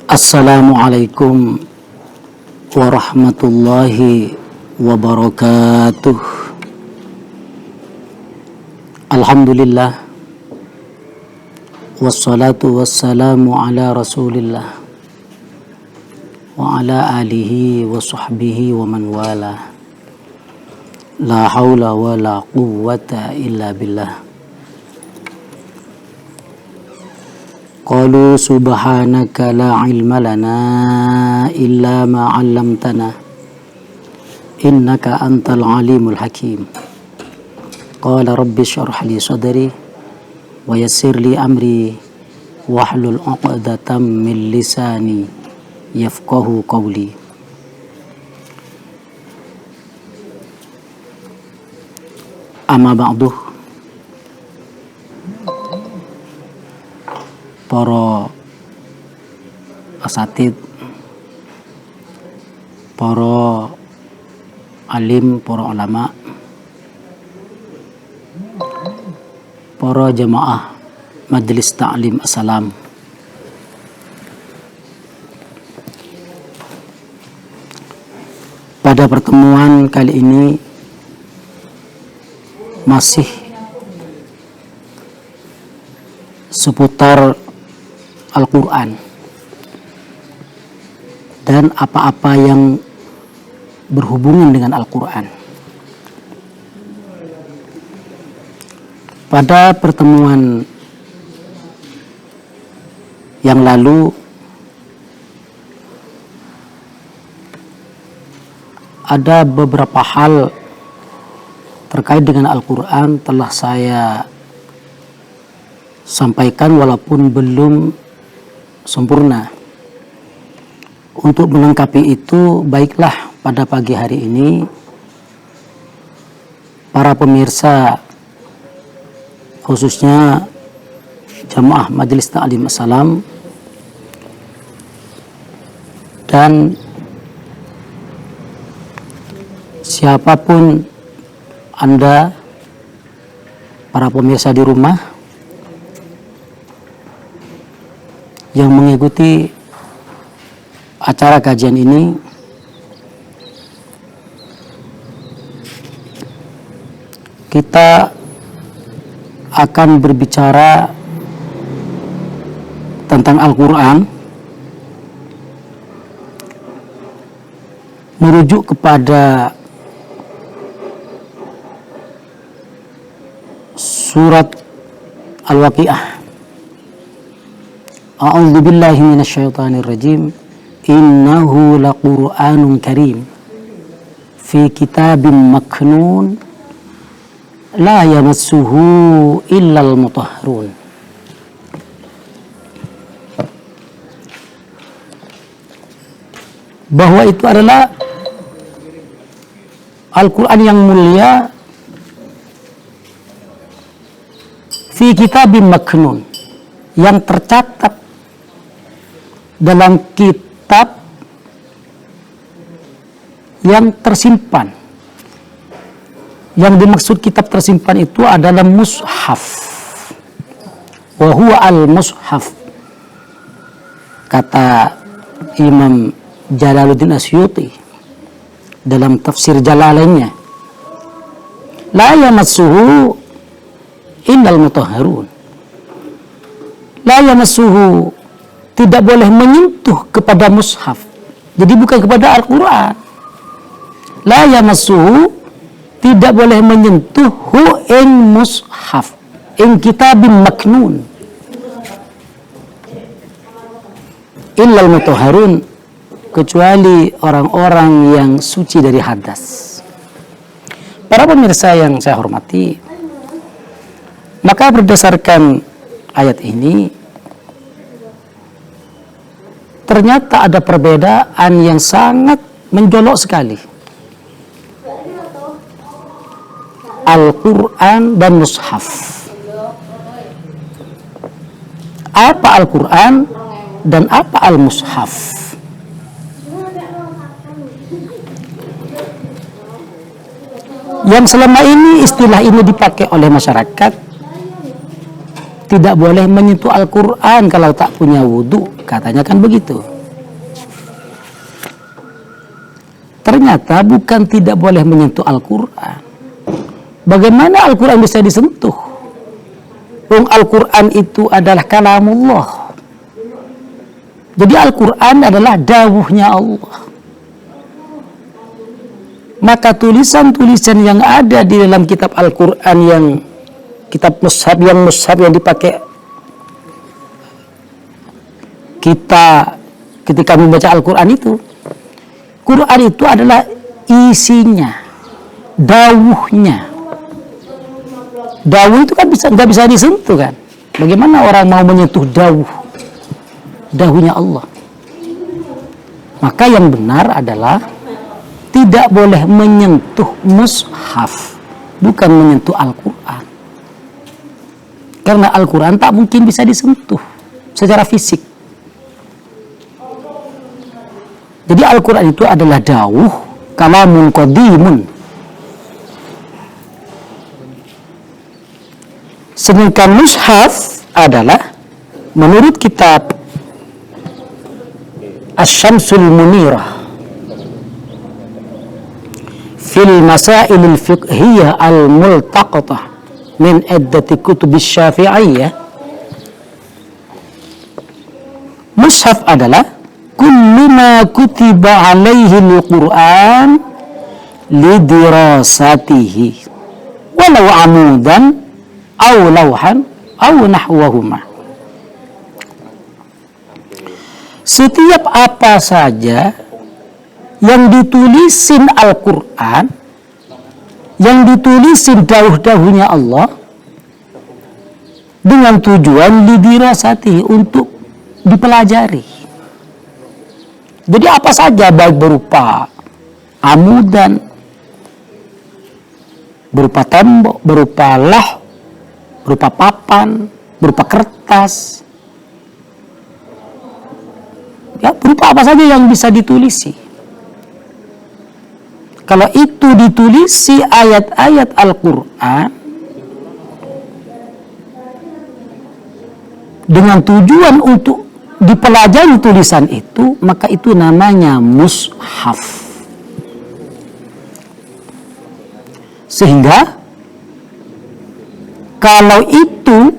Assalamualaikum warahmatullahi wabarakatuh. Alhamdulillah, wassalatu wassalamu ala rasulillah wa ala alihi wa sahbihi wa man wala. La hawla wa la quwwata illa billah. Qalu subhanaka la ilma lana illa ma 'allamtana innaka antal alimul hakim. Qala rabbi shrah li sadri wa yassir li amri wahlul 'uqdatam min lisani yafqahu qawli. Amma ba'du. Para asatid, para alim, para ulama, para jamaah Majelis Ta'lim Assalam. Pada pertemuan kali ini masih seputar Al-Quran dan apa-apa yang berhubungan dengan Al-Quran. Pada pertemuan yang lalu ada beberapa hal terkait dengan Al-Quran telah saya sampaikan walaupun belum sempurna. Untuk melengkapi itu, baiklah pada pagi hari ini para pemirsa, khususnya jamaah Majelis Ta'lim Assalam dan siapapun Anda, para pemirsa di rumah yang mengikuti acara kajian ini, kita akan berbicara tentang Al-Quran merujuk kepada surat Al-Waqi'ah. A'udzu billahi minasyaitonir rajim. Innahu laqur'anun karim fi kitabim maknun la yamassuhu illal mutahharun. Bahwa itu adalah Al-Quran yang mulia fi kitabim maknun, yang tercatat dalam kitab yang tersimpan. Yang dimaksud kitab tersimpan itu adalah mushaf. Wa huwa al-mushaf. Kata Imam Jalaluddin Asyuti dalam tafsir Jalalainnya, la yamassuhu innal mutahharun. La yamassuhu, tidak boleh menyentuh kepada mushaf. Jadi bukan kepada Al-Quran. La yamassuhu, tidak boleh menyentuh hu ing mushaf, ing kitabim maknun, illal mutahharun, kecuali orang-orang yang suci dari hadas. Para pemirsa yang saya hormati, maka berdasarkan ayat ini ternyata ada perbedaan yang sangat mencolok sekali. Al-Quran dan mushaf. Apa Al-Quran dan apa Al-Mushaf? Yang selama ini istilah ini dipakai oleh masyarakat tidak boleh menyentuh Al-Quran kalau tak punya wudhu, katanya kan begitu. Ternyata bukan tidak boleh menyentuh Al-Quran. Bagaimana Al-Quran bisa disentuh? Al-Quran itu adalah kalamullah. Jadi Al-Quran adalah dawuhnya Allah. Maka tulisan-tulisan yang ada di dalam kitab Al-Quran, yang kitab mushaf yang dipakai kita ketika membaca Al-Quran itu, Quran itu adalah isinya, dawuhnya. Dawuh itu kan nggak bisa disentuh kan? Bagaimana orang mau menyentuh dawuhnya Allah? Maka yang benar adalah tidak boleh menyentuh mushaf, bukan menyentuh Al-Quran. Karena Al-Quran tak mungkin bisa disentuh secara fisik. Jadi Al-Quran itu adalah dawuh, kalamun qadimun. Sedangkan mushaf adalah menurut kitab Asy-Syamsul Munirah fil masailil fiqhiyah al-multaqatah min iddati kutubis syafi'iyah. Mushaf adalah kullu ma kutiba alaihi al-Qur'an lidirasatihi walau amudan aw lawhan aw nahwahuma. Setiap apa saja yang ditulisin Al-Quran, yang ditulisin dawuh-dawuhnya Allah dengan tujuan lidirasatihi, untuk dipelajari. Jadi apa saja, baik berupa amudan, berupa tembok, berupa lah, berupa papan, berupa kertas, ya, berupa apa saja yang bisa ditulisi. Kalau itu ditulisi ayat-ayat Al-Quran dengan tujuan untuk dipelajari tulisan itu, maka itu namanya mushaf. Sehingga kalau itu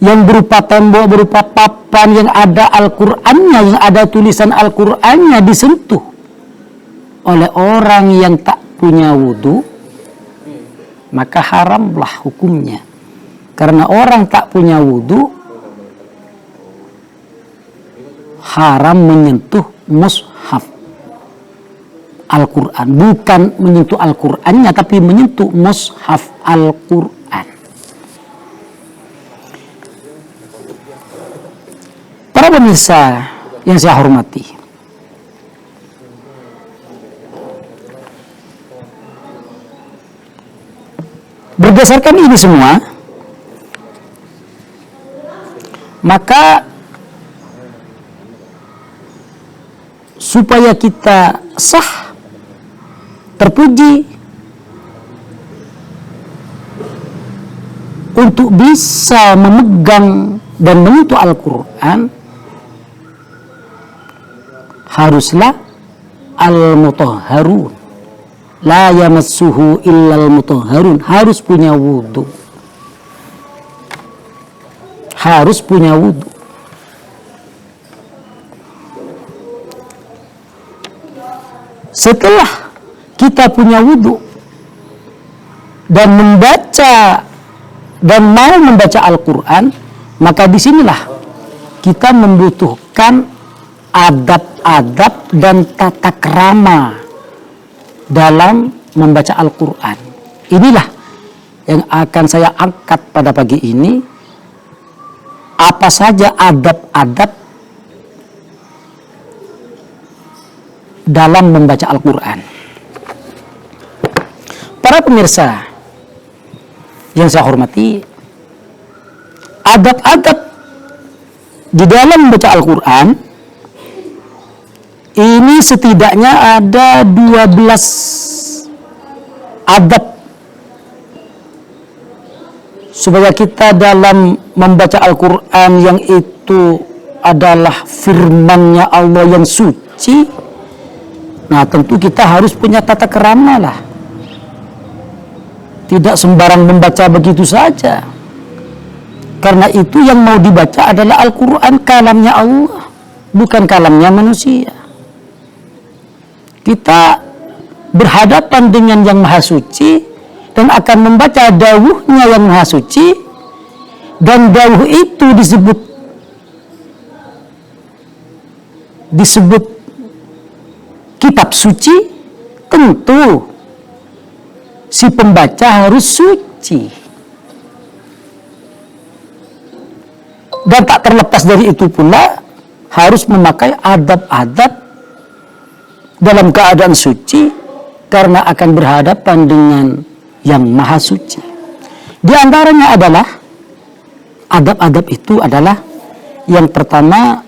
yang berupa tembok, berupa papan, yang ada Al-Qur'annya, yang ada tulisan Al-Qur'annya disentuh oleh orang yang tak punya wudu, maka haramlah hukumnya. Karena orang tak punya wudu haram menyentuh mushaf Al-Quran. Bukan menyentuh Al-Qurannya, tapi menyentuh mushaf Al-Quran. Para pemirsa yang saya hormati, berdasarkan ini semua, maka supaya kita sah, terpuji, untuk bisa memegang dan menyentuh Al-Quran, haruslah al-mutahharun, la yamassuhu illal mutahharun, harus punya wudu. Harus punya wudu. Setelah kita punya wudu dan membaca dan mau membaca Al-Quran, maka disinilah kita membutuhkan adab-adab dan tata krama dalam membaca Al-Quran. Inilah yang akan saya angkat pada pagi ini. Apa saja adab-adab dalam membaca Al-Quran. Para pemirsa yang saya hormati, adab-adab di dalam membaca Al-Quran ini setidaknya ada 12 adab supaya kita dalam membaca Al-Quran yang itu adalah firman-Nya Allah yang suci, nah tentu kita harus punya tata krama lah. Tidak sembarang membaca begitu saja. Karena itu yang mau dibaca adalah Al-Quran, kalamnya Allah, bukan kalamnya manusia. Kita berhadapan dengan yang maha suci dan akan membaca dawuhnya yang maha suci, dan dawuh itu disebut kitab suci. Tentu si pembaca harus suci, dan tak terlepas dari itu pula harus memakai adab-adab dalam keadaan suci, karena akan berhadapan dengan yang maha suci. Di antaranya adalah adab-adab itu adalah yang pertama,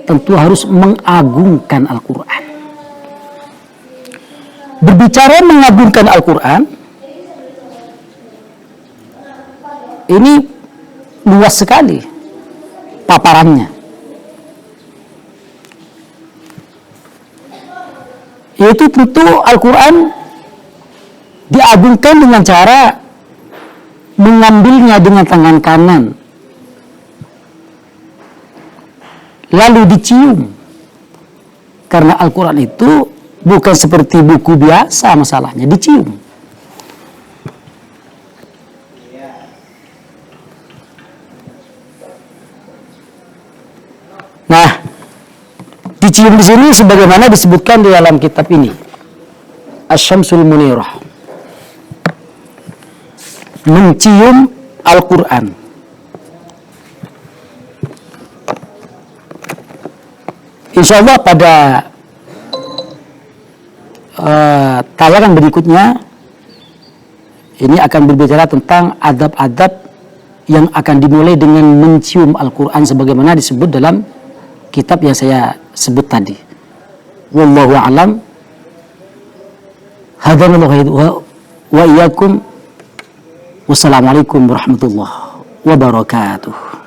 tentu harus mengagungkan Al-Quran. Berbicara mengagungkan Al-Quran, ini luas sekali paparannya. Yaitu tentu Al-Quran diagungkan dengan cara mengambilnya dengan tangan kanan, lalu dicium. Karena Al-Quran itu bukan seperti buku biasa, masalahnya dicium. Nah, dicium di sini sebagaimana disebutkan di dalam kitab ini, Asy-Syamsul Munirah, mencium Al-Quran. Insya Allah pada tayangan berikutnya ini akan berbicara tentang adab-adab yang akan dimulai dengan mencium Al-Quran sebagaimana disebut dalam kitab yang saya sebut tadi. Wallahu a'lam. Hadanallahu wa iyyakum. Wassalamualaikum warahmatullahi wabarakatuh.